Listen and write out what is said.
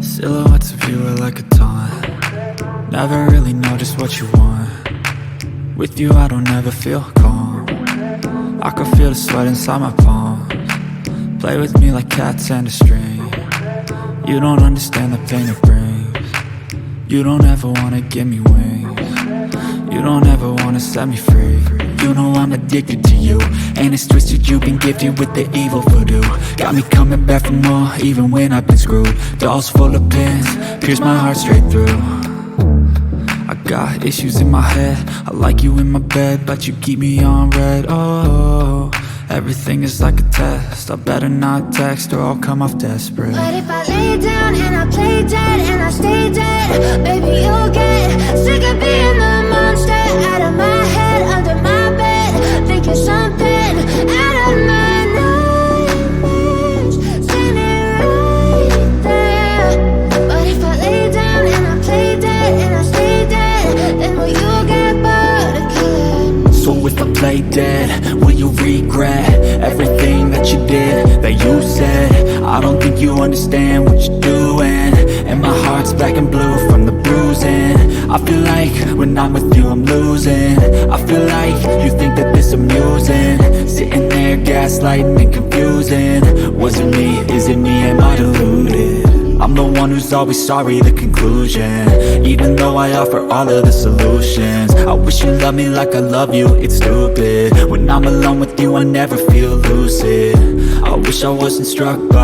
Silhouettes of you are like a taunt. Never really know just what you want. With you I don't ever feel calm. I can feel the sweat inside my palms. Play with me like cats and a string. You don't understand the pain it brings. You don't ever wanna give me wings. You don't ever wanna set me free. You know I'm addicted to you, and it's twisted, you've been gifted with the evil voodoo. Got me coming back for more, even when I've been screwed. Dolls full of pins, pierce my heart straight through. I got issues in my head, I like you in my bed, but you keep me on red. Oh, everything is like a test, I better not text or I'll come off desperate. But if I lay down and I play dead and I stay dead, baby you'll get sick of being the monster out of my head, under my bed, thinking something out of my nightmares, standing right there. But if I lay down and I play dead and I stay dead, lay dead? Will you regret everything that you did, that you said? I don't think you understand what you're doing, and my heart's black and blue from the bruising. I feel like when I'm with you I'm losing. I feel like you think that this amusing, sitting there gaslighting and confusing. Was it me? Is it me? Am I deluded? I'm the one who's always sorry, the conclusion. Even though I offer all of the solutions, I wish you loved me like I love you, it's stupid. When I'm alone with you I never feel lucid. I wish I wasn't struck by